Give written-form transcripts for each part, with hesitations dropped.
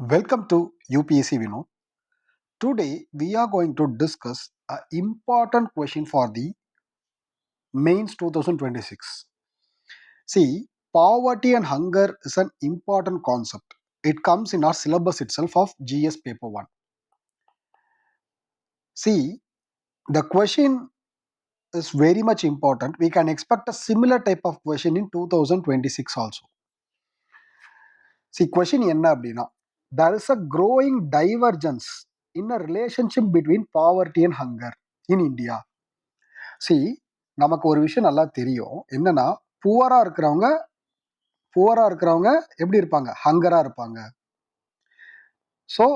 Welcome to UPSC Vinod. Today we are going to discuss an important question for the mains 2026. See, poverty and hunger is an important concept. It comes in our syllabus itself of GS paper 1. See, the question is very much important. We can expect a similar type of question in 2026 also. See, question என்ன அப்படின்னா there is a growing divergence in a relationship between poverty and hunger in India. C நமக்கு ஒரு விஷயம் நல்லா தெரியும் என்னன்னா புவரா இருக்கிறவங்க எப்படி இருப்பாங்க ஹங்கரா இருப்பாங்க. ஸோ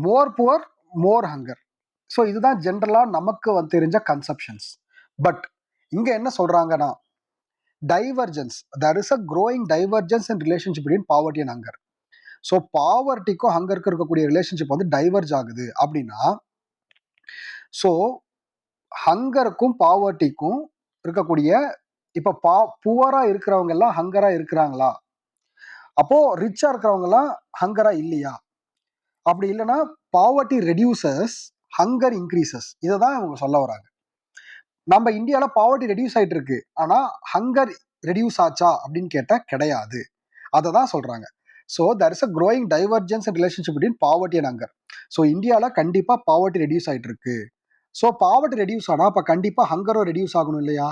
மோர் புவர் மோர் ஹங்கர். ஸோ இதுதான் ஜென்ரலா நமக்கு வந்து தெரிஞ்ச கன்செப்ஷன்ஸ். பட் இங்க என்ன சொல்றாங்கன்னா divergence, there is a growing divergence in relationship between poverty and hunger. So பாவர்ட்டிக்கும் ஹங்கருக்கும் இருக்கக்கூடிய ரிலேஷன்ஷிப் வந்து டைவர்ஜ் ஆகுது அப்படின்னா ஸோ ஹங்கருக்கும் பாவர்ட்டிக்கும் இருக்கக்கூடிய இப்ப புவரா இருக்கிறவங்க எல்லாம் ஹங்கரா இருக்கிறாங்களா, அப்போ ரிச்சா இருக்கிறவங்க எல்லாம் ஹங்கரா இல்லையா? அப்படி இல்லைன்னா பாவர்ட்டி ரெடியூசஸ் ஹங்கர் இன்க்ரீசஸ், இதை தான் இவங்க சொல்ல வராங்க. நம்ம இந்தியால பாவர்ட்டி ரெடியூஸ் ஆயிட்டு இருக்கு, ஆனா ஹங்கர் ரெடியூஸ் ஆச்சா அப்படின்னு கேட்டா கிடையாது. அதை தான் சொல்றாங்க. So there is a growing divergence in relationship between poverty and hunger. So இந்தியால கண்டிப்பா பாவர்ட்டி ரெடியூஸ் ஆயிட்டு இருக்கு. ஸோ பாவர்ட்டி ரெடியூஸ் ஆனா அப்ப கண்டிப்பா ஹங்கரும் ரெடியூஸ் ஆகணும் இல்லையா?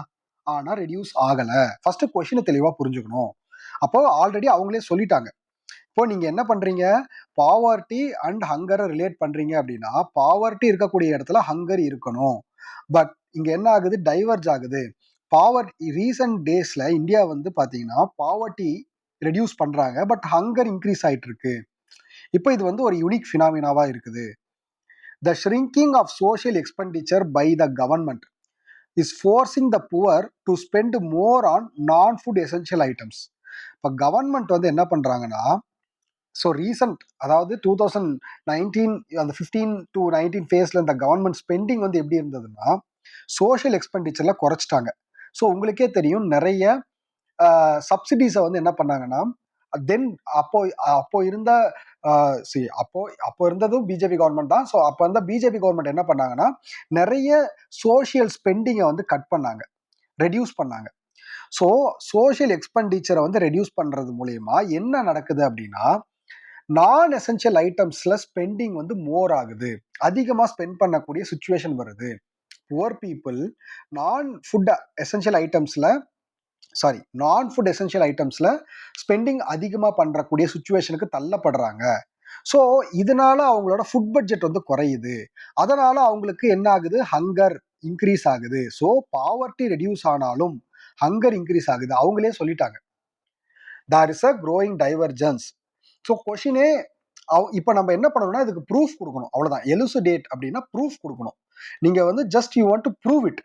ஆனா ரெடியூஸ் ஆகல. ஃபர்ஸ்ட் கொஸ்டினை தெளிவா புரிஞ்சுக்கணும். அப்போ ஆல்ரெடி அவங்களே சொல்லிட்டாங்க. இப்போ நீங்க என்ன பண்றீங்க, பாவர்ட்டி அண்ட் ஹங்கரை ரிலேட் பண்றீங்க அப்படின்னா பாவர்ட்டி இருக்கக்கூடிய இடத்துல ஹங்கர் இருக்கணும். பட் இங்க என்ன ஆகுது, டைவர்ஜ் ஆகுது. பாவர்ட்டி ரீசன்ட் டேஸ்ல இந்தியா வந்து பாத்தீங்கன்னா பாவர்ட்டி ரெடியூஸ் பண்றாங்க, பட் ஹங்கர் இன்க்ரீஸ் ஆயிட்டு இருக்கு. இப்போ இது வந்து ஒரு யூனிக் ஃபினாமினாவா இருக்குது. The shrinking of social expenditure by the government is forcing the poor to spend more on non-food essential items. இப்போ கவர்மெண்ட் வந்து என்ன பண்றாங்கன்னா, ஸோ ரீசன்ட் அதாவது 2019 அந்த 15 to 19 ஃபேஸ்ல இந்த கவர்மெண்ட் ஸ்பெண்டிங் வந்து எப்படி இருந்ததுன்னா சோஷியல் எக்ஸ்பெண்டிச்சர்ல குறைச்சிட்டாங்க. ஸோ உங்களுக்கே தெரியும் நிறைய சப்சிடிஸை வந்து என்ன பண்ணாங்கன்னா தென் அப்போ இருந்த அப்போ இருந்ததும் பிஜேபி கவர்மெண்ட் தான். ஸோ அப்போ இருந்த பிஜேபி கவர்மெண்ட் என்ன பண்ணாங்கன்னா நிறைய சோஷியல் ஸ்பெண்டிங்கை வந்து கட் பண்ணாங்க, ரெடியூஸ் பண்ணாங்க. ஸோ சோஷியல் எக்ஸ்பெண்டிச்சரை வந்து ரெடியூஸ் பண்றது மூலயமா என்ன நடக்குது அப்படின்னா நான் எசென்ஷியல் ஐட்டம்ஸ்ல ஸ்பெண்டிங் வந்து மோர் ஆகுது, அதிகமா ஸ்பெண்ட் பண்ணக்கூடிய சுச்சுவேஷன் வருது. புவர் பீப்புள் நான் ஃபுட் எசென்ஷியல் ஐட்டம்ஸ்ல ஸ்பெண்டிங் அதிகமா பண்றக்கூடிய சுச்சுவேஷனுக்கு தள்ளப்படுறாங்க. ஸோ இதனால அவங்களோட ஃபுட் பட்ஜெட் வந்து குறையுது. அதனால அவங்களுக்கு என்ன ஆகுது, ஹங்கர் இன்க்ரீஸ் ஆகுது. ஸோ பாவர்ட்டி ரெடியூஸ் ஆனாலும் ஹங்கர் இன்க்ரீஸ் ஆகுது. அவங்களே சொல்லிட்டாங்க there is a growing divergence. So கொஷினே இப்போ நம்ம என்ன பண்ணணும்னா இதுக்கு ப்ரூஃப் கொடுக்கணும், அவ்வளவுதான். எலுசிடேட் அப்படின்னா ப்ரூஃப் கொடுக்கணும். நீங்க வந்து just you want to prove it.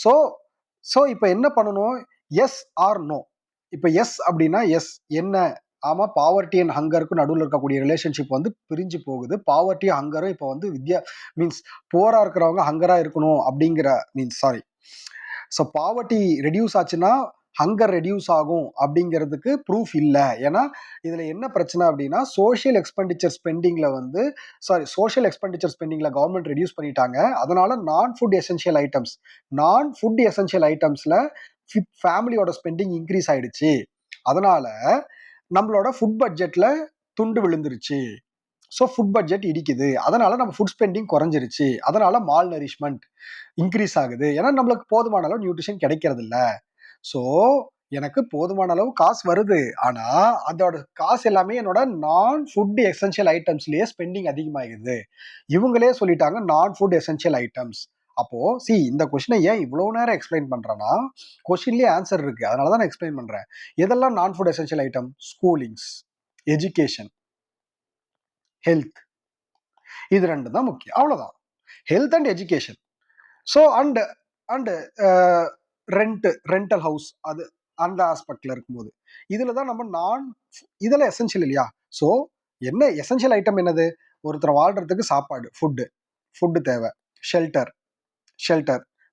So இப்போ என்ன பண்ணணும், எஸ் ஆர் நோ. இப்போ எஸ் அப்படின்னா எஸ் என்ன, ஆமா பாவர்ட்டி அண்ட் ஹங்கருக்கும் நடுவில் இருக்கக்கூடிய ரிலேஷன்ஷிப் வந்து பிரிஞ்சு போகுது. பாவர்ட்டி ஹங்கரும் இப்போ வந்து மீன்ஸ் போரா இருக்கிறவங்க ஹங்கரா இருக்கணும் அப்படிங்கிற ஸோ பாவர்ட்டி ரெடியூஸ் ஆச்சுன்னா ஹங்கர் ரெடியூஸ் ஆகும் அப்படிங்கிறதுக்கு ப்ரூஃப் இல்லை. ஏன்னா இதுல என்ன பிரச்சனை அப்படின்னா சோஷியல் எக்ஸ்பெண்டிச்சர் ஸ்பெண்டிங்ல கவர்மெண்ட் ரெடியூஸ் பண்ணிட்டாங்க. அதனால நான் ஃபுட் எசென்ஷியல் ஐட்டம்ஸ்ல ஃபேமிலியோட ஸ்பெண்டிங் இன்க்ரீஸ் ஆயிடுச்சு. அதனால நம்மளோட ஃபுட் பட்ஜெட்ல துண்டு விழுந்துருச்சு. ஸோ ஃபுட் பட்ஜெட் இடிக்குது. அதனால நம்ம ஃபுட் ஸ்பெண்டிங் குறைஞ்சிருச்சு. அதனால மால் நரிஷ்மெண்ட் இன்க்ரீஸ் ஆகுது. ஏன்னா நம்மளுக்கு போதுமான அளவு நியூட்ரிஷன் கிடைக்கிறது இல்லை. ஸோ எனக்கு போதுமான அளவு காசு வருது, ஆனா அதோட காசு எல்லாமே என்னோட நான் ஃபுட் எசென்ஷியல் ஐட்டம்ஸ்லயே ஸ்பெண்டிங் அதிகமாகுது. இவங்களே சொல்லிட்டாங்க நான் ஃபுட் எசென்ஷியல் ஐட்டம்ஸ். அப்போ இந்த கொஸ்டினை ஏன் இவ்வளவு நேரம் எக்ஸ்பிளைன் பண்றேன்னா கொஸ்டின்லயே ஆன்சர் இருக்கு, அதனாலதான் நான் எக்ஸ்பிளைன் பண்றேன். எதெல்லாம் நான் food essential item? Schoolings, education, health, இது ரெண்டு தான் முக்கியம், அவ்வளவுதான். Health and education. So and rental house, அது அந்த ஆஸ்பெக்ட்ல இருக்கும்போது இதுலதான் நம்ம இதெல்லாம் எசென்ஷியல் இல்லையா? ஸோ என்ன எசென்ஷியல் ஐட்டம் என்னது? ஒருத்தர் வாழ்றதுக்கு சாப்பாடு, ஃபுட்டு தேவை, ஷெல்டர்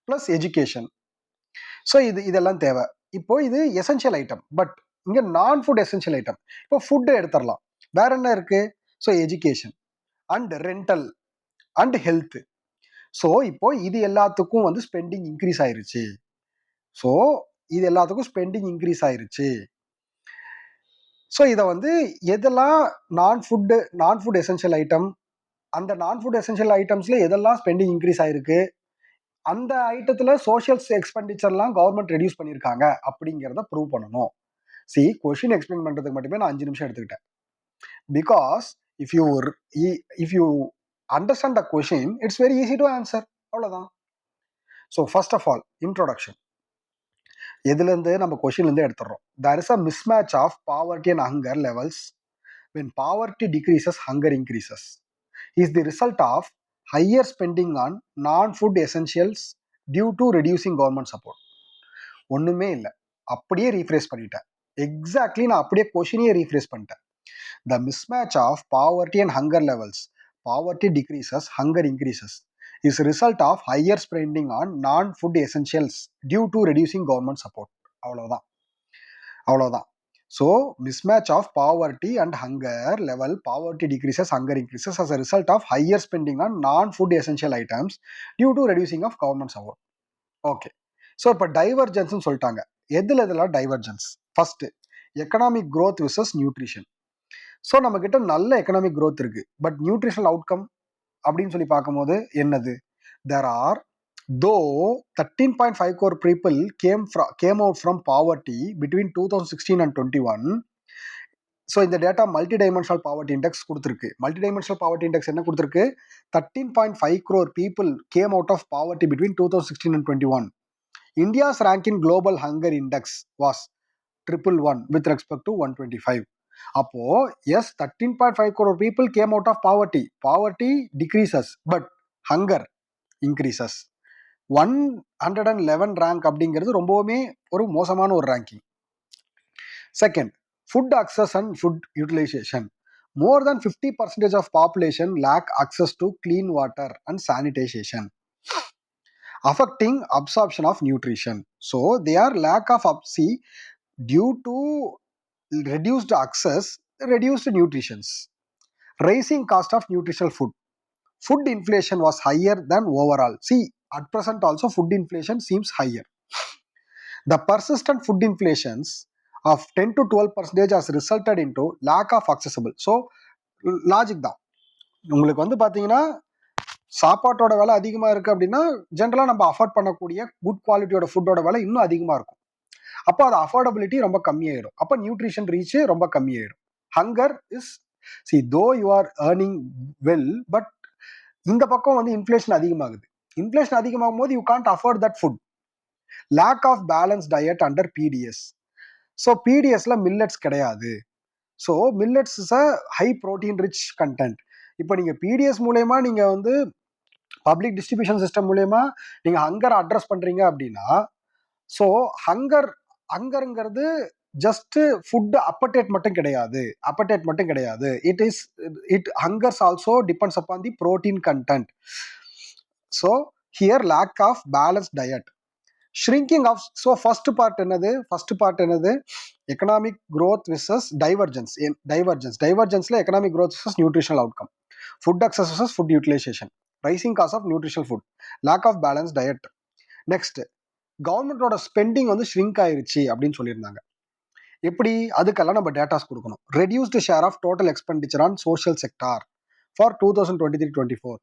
பிளஸ் எஜுகேஷன். ஸோ இதெல்லாம் தேவை. இப்போ இது எசென்ஷியல் ஐட்டம். பட் இங்க நான் ஃபுட் எசென்ஷியல் ஐட்டம். இப்போ ஃபுட்டு எடுத்துடலாம். வேற என்ன இருக்கு? So education and rental and health. So இப்போ இது எல்லாத்துக்கும் வந்து ஸ்பெண்டிங் இன்க்ரீஸ் ஆயிருச்சு. ஸோ இது எல்லாத்துக்கும் ஸ்பெண்டிங் இன்க்ரீஸ் ஆயிருச்சு. ஸோ இதை வந்து எதெல்லாம் நான் ஃபுட் எசென்ஷியல் ஐட்டம், அந்த நான் ஃபுட் எசென்ஷியல் ஐட்டம்ஸ்ல எதெல்லாம் ஸ்பெண்டிங் இன்க்ரீஸ் ஆயிருக்கு, அந்த ஐட்டத்துல சோஷியல் எக்ஸ்பெண்டிச்சர்லாம் கவர்மெண்ட் ரெடியூஸ் பண்ணியிருக்காங்க அப்படிங்கிறத ப்ரூவ் பண்ணணும். கொஸ்டின் எக்ஸ்பிளைன் பண்றதுக்கு மட்டுமே நான் 5 நிமிஷம் எடுத்துக்கிட்டேன். Because if you understand the question it's very easy to answer. அவ்வளவுதான். So first of all introduction. எதுலேருந்து நம்ம கொஸ்டின்லேருந்து எடுத்துடுறோம். There is a mismatch of poverty and hunger levels. When poverty decreases, hunger increases. Is the result of higher spending on non-food essentials due to reducing government support. ஒண்ணுமே இல்லை, அப்படியே rephrase பண்ணிட்டேன். Exactly நான் அப்படியே கொஸ்டினையே rephrase பண்ணிட்டேன். The mismatch of poverty and hunger levels. Poverty decreases, hunger increases. Is a result of higher spending on non-food essentials due to reducing government support. அவ்வளவுதான். So mismatch of poverty and hunger level, poverty decreases, hunger increases as a result of higher spending on non-food essential items due to reducing of government support. Okay. So இப்போ divergence சொல்லிட்டாங்க. எதுல divergence? First economic growth versus nutrition. So நம்ம கிட்ட நல்ல economic growth இருக்கு, but nutritional outcome அப்படின்னு சொல்லி பார்க்கும்போது என்னது? There are though 13.5 crore people came out from poverty between 2016 and 21. So இந்த data multi dimensional poverty index கொடுத்துருக்கு. மல்டி டைமென்ஷனல் பாவர்ட்டி இண்டெக்ஸ் என்ன கொடுத்துருக்கு? 13.5 crore people came out of poverty between 2016 and 21. India's rank in global hunger index was 111 with respect to 125. அப்போ yes, 13.5 crore people came out of poverty decreases, but hunger increases. 111 rank அப்படிங்கிறது ரொம்பவுமே ஒரு மோசமான ஒரு ranking. Second, food access and food utilisation. More than 50% of population lack access to clean water and sanitation, affecting absorption of nutrition. So they are lack of due to reduced access, reduced nutrition, raising cost of nutritional food. Food inflation was higher than overall. At present also food inflation seems higher. The persistent food inflations of 10 to 12% has resulted into lack of accessible. So logic தான். உங்களுக்கு வந்து பார்த்தீங்கன்னா சாப்பாட்டோட விலை அதிகமாக இருக்குது அப்படின்னா ஜென்ரலாக நம்ம அஃபோர்ட் பண்ணக்கூடிய குட் குவாலிட்டியோட ஃபுட்டோட விலை இன்னும் அதிகமாக இருக்கும். அப்போ அது அஃபோர்டபிலிட்டி ரொம்ப கம்மியாயிடும். அப்போ நியூட்ரிஷன் ரீச் ரொம்ப கம்மியாயிடும். Hunger is though you are earning well, but இந்த பக்கம் வந்து இன்ஃப்ளேஷன் அதிகமாகுது. இன்ஃப்ளேஷன் அதிகமாகும் போது you can't afford that food. Lack of balance diet under PDS. So பிடிஎஸ்ல மில்லட்ஸ் கிடையாது. So millets is a high protein rich content. இப்போ நீங்கள் பிடிஎஸ் மூலயமா நீங்கள் வந்து பப்ளிக் டிஸ்ட்ரிபியூஷன் சிஸ்டம் மூலயமா நீங்கள் ஹங்கரை அட்ரஸ் பண்ணுறீங்க அப்படின்னா, ஸோ ஹங்கருங்கிறது ஜஸ்ட் ஃபுட் அப்படேட் மட்டும் கிடையாது. It hungers also depends upon the protein content. So here lack of balance diet, shrinking of. So first part என்னது? எக்கனாமிக் growth versus டைவர்ஜென்ஸ்ல economic growth versus nutritional outcome, food access versus food utilisation, rising cost of nutritional food, lack of balance diet. Next, கவர்மெண்டோட spending வந்து shrink ஆயிருச்சு அப்படின்னு சொல்லியிருந்தாங்க. எப்படி? அதுக்கெல்லாம் நம்ம டேட்டாஸ் கொடுக்கணும். Reduced share of total expenditure on social sector for 2023-24.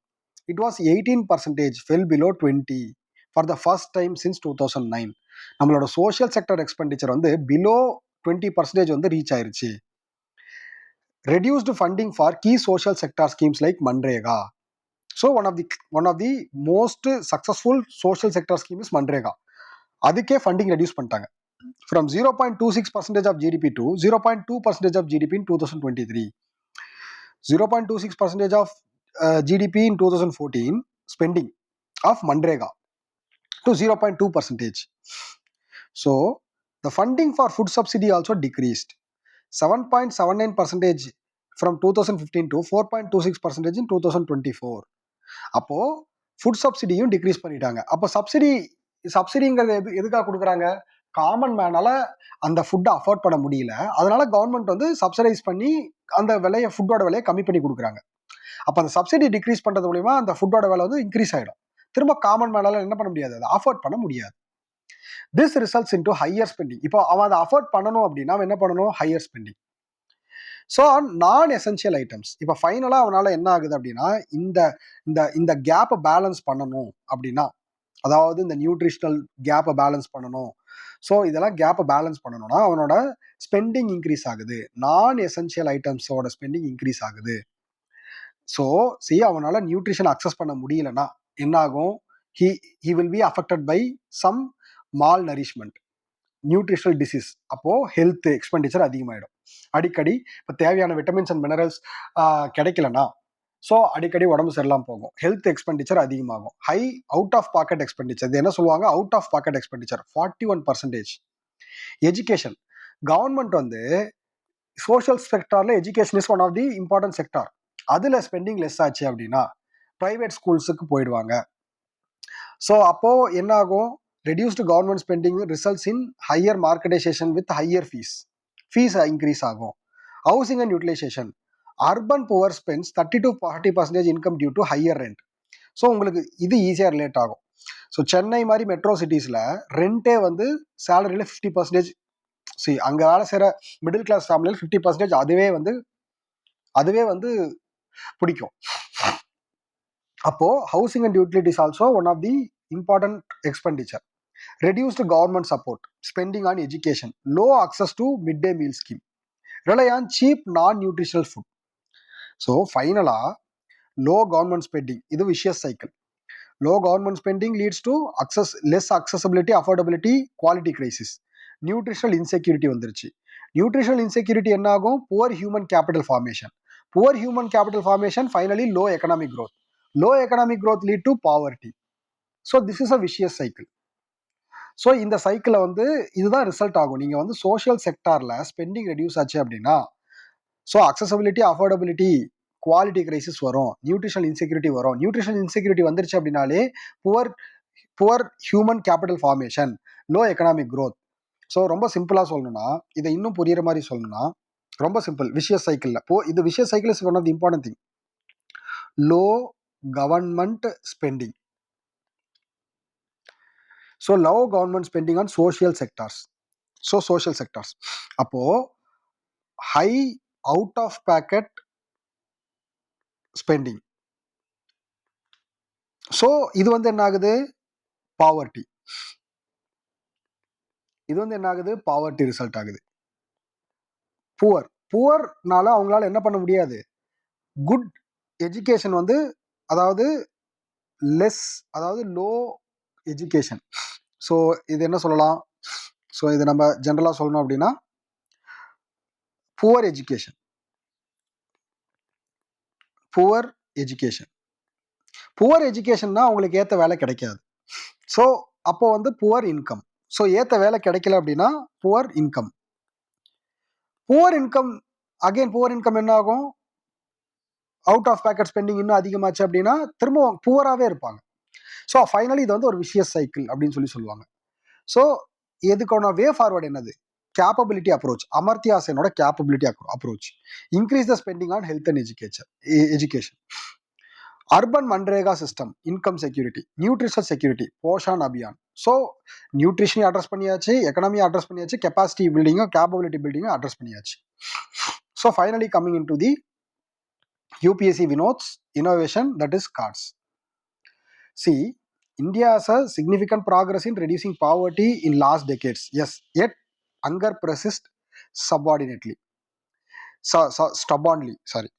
It was 18%, fell below 20 for the first time since 2009. நம்மளோட சோஷியல் செக்டர் எக்ஸ்பெண்டிச்சர் வந்து பிலோ 20% வந்து ரீச் ஆயிருச்சு. Reduced funding for key social sector schemes like MNREGA. So one of the most successful social sector scheme is MNREGA. அதுக்கே funding reduce பண்ணிட்டாங்க. From 0.26% of GDP to 0.2% of GDP in 2023. 0.26% of GDP in 2014 spending of Manrega to 0.2%. So the funding for food subsidy also decreased 7.79% from 2015 to 4.26% in 2024. அப்போ food சப்சிடியும் degrees பண்ணிட்டாங்க. அப்போ சப்சிடிங்கிறது எதுக்காக கொடுக்குறாங்க? Common மேனால அந்த ஃபுட்டை afford பண்ண முடியல, அதனால கவர்மெண்ட் வந்து சப்சிடைஸ் பண்ணி அந்த விலையை, ஃபுட்டோட விலையை கம்மி பண்ணி கொடுக்குறாங்க. அப்போ அந்த சப்சிடி டிக்ரீஸ் பண்றது மூலியமா அந்த ஃபுட்டோட விலை வந்து இன்க்ரீஸ் ஆயிடும். திரும்ப காமன் மேனால என்ன பண்ண முடியாது, அதை அஃபோர்ட் பண்ண முடியாது. This results into higher spending. இப்போ அவன் அதை அஃபோர்ட் பண்ணணும் அப்படின்னா அவன் என்ன பண்ணணும், ஹையர் ஸ்பெண்டிங். ஸோ நான் எசென்ஷியல் ஐட்டம்ஸ் இப்போ ஃபைனலாக அவனால் என்ன ஆகுது அப்படின்னா, இந்த இந்த இந்த கேப்பை பேலன்ஸ் பண்ணணும் அப்படின்னா, அதாவது இந்த நியூட்ரிஷனல் கேப்பை பேலன்ஸ் பண்ணணும். ஸோ இதெல்லாம் கேப்பை பேலன்ஸ் பண்ணணும்னா அவனோட ஸ்பெண்டிங் இன்க்ரீஸ் ஆகுது, நான் எசென்ஷியல் ஐட்டம்ஸோட ஸ்பெண்டிங் இன்க்ரீஸ் ஆகுது. ஸோ அவனால நியூட்ரிஷன் அக்சஸ் பண்ண முடியலன்னா என்ன ஆகும், he will be affected by some malnourishment, nutritional disease. அப்போ ஹெல்த் எக்ஸ்பெண்டிச்சர் அதிகமாயிடும். அடிக்கடி இப்போ தேவையான விட்டமின்ஸ் அண்ட் மினரல்ஸ் கிடைக்கலன்னா ஸோ அடிக்கடி உடம்பு சரியில்லாமல் போகும், ஹெல்த் எக்ஸ்பெண்டிச்சர் அதிகமாகும். High out of pocket expenditure, இது என்ன சொல்லுவாங்க, out of pocket expenditure 41%. Education, government வந்து சோஷியல் செக்டார்ல education is one of the important sector. அதுல ஸ்பெண்டிங் லெஸ் ஆச்சு அப்படின்னா பிரைவேட் ஸ்கூல்ஸுக்கு போயிடுவாங்க. ஸோ அப்போ என்ன ஆகும், reduced government spending results in higher marketisation with higher fees increase ஆகும். Housing and utilisation, urban poor spends 30 to 40% income due to higher rent. So உங்களுக்கு இது ஈஸியாக ரிலேட் ஆகும். ஸோ சென்னை மாதிரி மெட்ரோ சிட்டிஸில் ரெண்டே வந்து சேலரியில் 50%. அங்கே வேலை செய்கிற மிடில் கிளாஸ் ஃபேமிலியில் 50% அதுவே வந்து பிடிக்கும். அப்போ housing and utilities also one of the important expenditure. Reduced government support, spending on education, low access to mid day meal scheme, rely on cheap non nutritional food. So ஃபைனலாக low government spending, இது vicious cycle. Low government spending leads to less accessibility, affordability, quality crisis, nutritional insecurity வந்துருச்சு. Nutritional insecurity என்ன ஆகும், poor human capital formation. Poor human capital formation finally low economic growth. Low economic growth lead to poverty. So this is a vicious cycle. So இந்த சைக்கிளை வந்து இதுதான் result ஆகும். நீங்கள் வந்து சோஷியல் செக்டாரில் ஸ்பெண்டிங் ரெடியூஸ் ஆச்சு அப்படின்னா so accessibility, affordability, quality crisis வரும், நியூட்ரிஷனல் இன்செக்யூரிட்டி வரும். நியூட்ரிஷனல் இன்செக்யூரிட்டி வந்துருச்சு அப்படின்னாலே poor human capital formation, low economic growth. So ரொம்ப சிம்பிளாக சொல்லணும்னா, இதை இன்னும் புரியுற மாதிரி சொல்லணும்னா ரொம்ப சிம்பிள், விஷியஸ் சைக்கிளில் இது vicious cycle is one of the important thing. Low government spending, so low government spending on social sectors. So social sectors அப்போ high out of pocket spending. So இது வந்து என்ன ஆகுது, பாவர்ட்டி. இது வந்து என்ன ஆகுது, பாவர்ட்டி ரிசல்ட் ஆகுது. புவர்னால அவங்களால என்ன பண்ண முடியாது, குட் எஜுகேஷன் வந்து அதாவது லோ எஜுகேஷன். ஸோ இது என்ன சொல்லலாம், ஸோ இது நம்ம ஜென்ரலாக சொல்லணும் அப்படின்னா புவர் எஜுகேஷன். புவர் எஜுகேஷன்னா அவங்களுக்கு ஏற்ற வேலை கிடைக்காது. ஸோ அப்போ வந்து புவர் இன்கம். ஸோ ஏற்ற வேலை கிடைக்கல அப்படின்னா புவர் இன்கம். புவர் இன்கம் என்ன ஆகும், அவுட் ஆஃப் பாக்கெட் ஸ்பெண்டிங் இன்னும் அதிகமாச்சு அப்படின்னா திரும்ப புவராகவே இருப்பாங்க. ஸோ ஃபைனலி இது வந்து ஒரு விஷியஸ் சைக்கிள் அப்படின்னு சொல்லுவாங்க. ஸோ இதுக்கான வே ஃபார்வர்ட் என்னது, கேப்பபிலிட்டி அப்ரோச். அமர்த்தியா செனோட capability approach. Increase the spending on health and education. Urban மன்ரேகா system, income security, nutritional security, Poshan Abhiyaan. So நியூட்ரிஷனையும் அட்ரஸ் பண்ணியாச்சு, எக்கனாமியை அட்ரஸ் பண்ணியாச்சு, கெப்பாசிட்டி பில்டிங்கும் கேப்பபிலிட்டி பில்டிங்கும் அட்ரஸ் பண்ணியாச்சு. So finally coming in to the UPSC Vinod's innovation, that is cards. See, India has a significant progress in reducing poverty in last decades. Yes, yet hunger persists stubbornly. Sorry.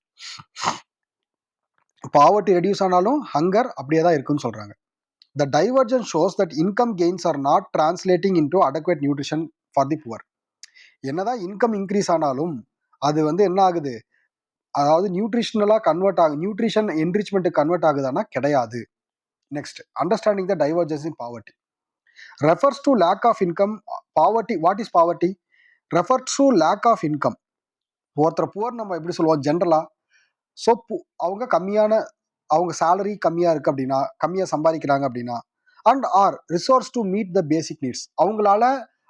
Poverty reduce ஆனாலும் hunger அப்படியே தான் இருக்குன்னு சொல்றாங்க. The divergence shows that income gains are not translating into adequate nutrition for the poor. என்னதான் income increase ஆனாலும் அது வந்து என்ன ஆகுது, அதாவது நியூட்ரிஷனலாக கன்வெர்ட் ஆகுது, நியூட்ரிஷன் என்ரிச்மெண்ட்டுக்கு கன்வெர்ட் ஆகுதானா கிடையாது. Next, understanding the divergence in poverty refers to lack of income. Poverty, what is poverty? Refers to lack of income. ஒருத்தர் புவர் நம்ம எப்படி சொல்லுவோம் ஜென்ரலாக, ஸோ அவங்க சேலரி கம்மியாக இருக்குது அப்படின்னா, கம்மியாக சம்பாதிக்கிறாங்க அப்படின்னா, and are resource to meet the basic needs, அவங்களால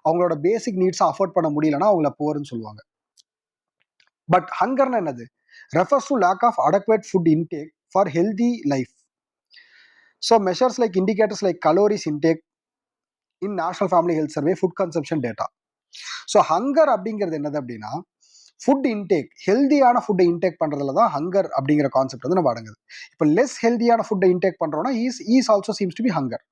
அவங்களோட பேசிக் நீட்ஸை அஃபோர்ட் பண்ண முடியலன்னா அவங்கள புவர்னு சொல்லுவாங்க. பட் ஹங்கர்னா என்னது? Refers to lack of adequate food intake for healthy life. So measures like indicators like calories intake in national family health survey, food consumption data. So hunger அப்படிங்கிறது என்னது அப்படின்னா, ஃபுட் இன்டேக், ஹெல்தியான ஃபுட்டை இன்டேக் பண்ணுறதுல தான் hunger அப்படிங்கிற concept வந்து நம்ம அடங்குது. இப்போ லெஸ் ஹெல்தியான ஃபுட்டை இன்டேக் பண்ணுறோம்னா is also seems to be hunger.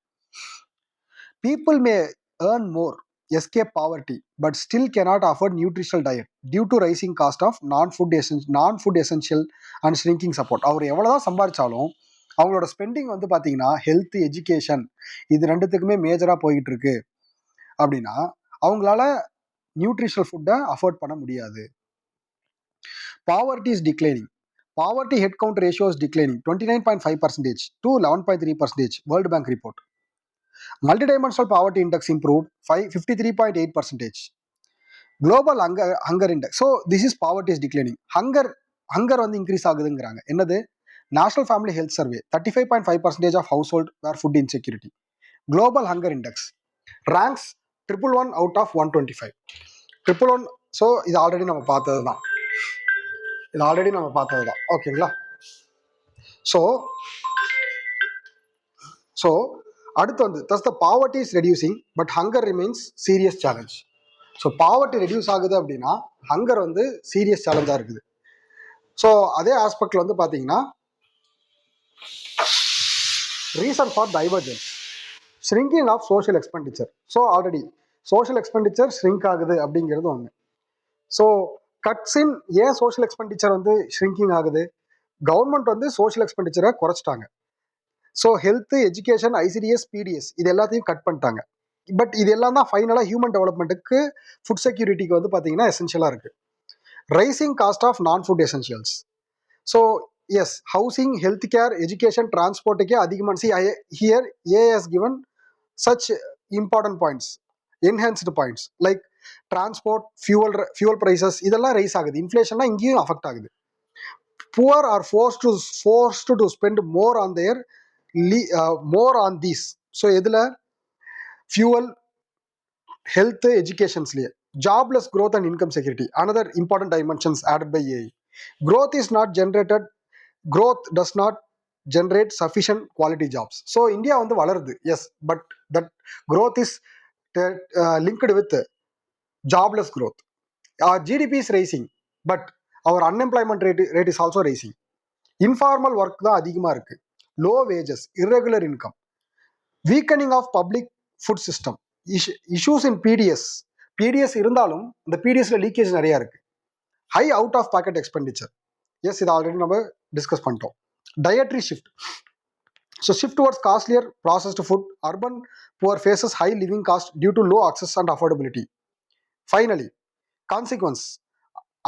People may earn more, escape poverty, but still cannot afford nutritional diet due to rising cost of non-food essential and shrinking support. அவர் எவ்வளோதான் சம்பாதிச்சாலும் அவங்களோட spending வந்து பார்த்தீங்கன்னா health, education இது ரெண்டுத்துக்குமே மேஜராக போயிட்டு இருக்கு அப்படின்னா அவங்களால நியூட்ரிஷனல் ஃபுட்டை அஃபோர்ட் பண்ண முடியாது. Poverty is declining. Poverty headcount ratio is declining 29.5% to 11.3%, World Bank report. Multidimensional poverty index improved 53.8%. Global hunger index. So this is poverty is declining. Hunger வந்து இன்க்ரீஸ் ஆகுதுங்கிறாங்க. என்னது? National Family Health Survey, 35.5% of household were food insecurity. Global Hunger Index ranks 111 out of 125. 111. So இது already நம்ம பார்த்தது தான். ஓகேங்களா? So அடுத்து வந்து thus the poverty is reducing but hunger remains serious challenge. So poverty reduce ஆகுது அப்படின்னா hunger வந்து சீரியஸ் சேலஞ்சாக இருக்குது. ஸோ அதே ஆஸ்பெக்டில் வந்து பார்த்தீங்கன்னா reason for divergence, shrinking of social expenditure. So already social expenditure shrink ஆகுது அப்படிங்கிறது ஒன்று. ஸோ கட்ஸ் இன் ஏன் சோஷியல் எக்ஸ்பெண்டிச்சர் வந்து ஷ்ரிங்கிங் ஆகுது? கவர்மெண்ட் வந்து சோஷியல் எக்ஸ்பெண்டிச்சரை குறைச்சிட்டாங்க. So health, education, ICDS, PDS இது எல்லாத்தையும் கட் பண்ணிட்டாங்க. பட் இது எல்லாம் தான் ஃபைனலாக ஹியூமன் டெவலப்மெண்ட்டுக்கு, ஃபுட் செக்யூரிட்டிக்கு வந்து பார்த்தீங்கன்னா எசென்ஷியலாக இருக்குது. Rising cost of non food essentials. So yes, housing, health care, education, டிரான்ஸ்போர்ட்டுக்கே அதிகமான here a has given such important points, enhanced points like transport, fuel prices இதெல்லாம் ரைஸ் ஆகுது. இன்ஃப்ளேஷன்னா இங்கேயும் அஃபெக்ட் ஆகுது. Poor are forced to spend more on their more on these. ஸோ எதில்? Fuel, health, எஜுகேஷன்ஸ்லேயே. Jobless growth and income security, another important dimensions added by AI. Growth does not generate sufficient quality jobs. ஸோ India வந்து வளருது, yes, but that growth is linked with jobless growth. Our GDP is rising, but our unemployment rate is also rising. Informal work தான் அதிகமாக இருக்குது. Low wages, irregular income, weakening of public food system, issues in PDS இருந்தாலும் இந்த PDSல leakage நிறையா இருக்குது. High out of pocket expenditure, yes, இது already நம்ம discuss பண்ணிட்டோம். Dietary shift, so shift towards costlier processed food. Urban poor faces high living cost due to low access and affordability. Finally consequence,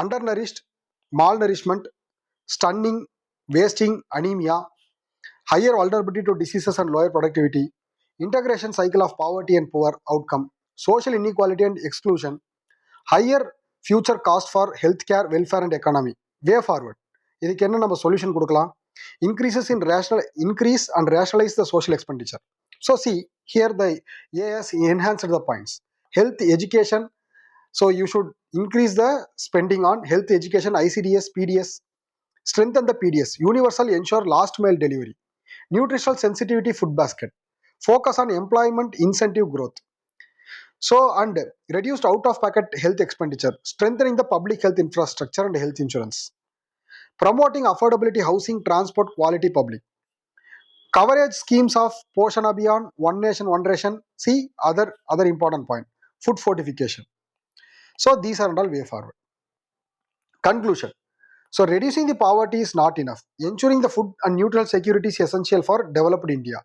undernourished, malnourishment, stunning, wasting, anemia, higher vulnerability to diseases and lower productivity, integration cycle of poverty and poor outcome, social inequality and exclusion, higher future cost for healthcare, welfare and economy. Way forward, இதுக்கு என்ன நம்ம solution கொடுக்கலாம்? Increase and rationalize the social expenditure. So see, here the AS enhanced the points. Health, education, so you should increase the spending on health, education, ICDS, PDS, strengthen the PDS, universal ensure last mile delivery, nutritional sensitivity food basket, focus on employment incentive growth. So, and reduced out of pocket health expenditure, strengthening the public health infrastructure and health insurance, promoting affordability housing, transport, quality public, coverage schemes of Poshan Abhiyan, One Nation, One Ration. See, other important point, food fortification. So these are all way forward. Conclusion. So reducing the poverty is not enough. Ensuring the food and nutritional security is essential for developed India.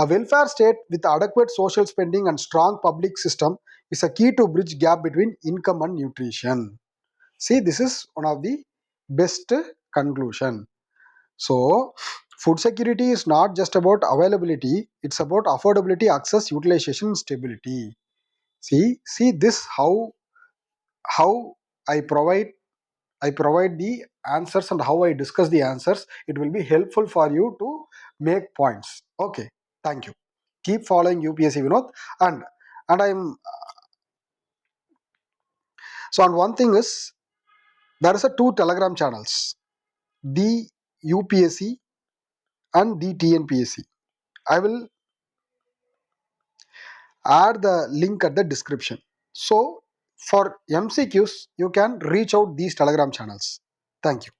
A welfare state with adequate social spending and strong public system is a key to bridge gap between income and nutrition. See, this is one of the best conclusion. So food security is not just about availability, it's about affordability, access, utilization, stability. See this how I provide the answers and how I discuss the answers. It will be helpful for you to make points. Okay, thank you. Keep following UPSC Vinod, and I'm So, and one thing is, there is a two Telegram channels, the UPSC and the TNPSC. I will add the link at the description. So, for MCQs, you can reach out these Telegram channels. Thank you.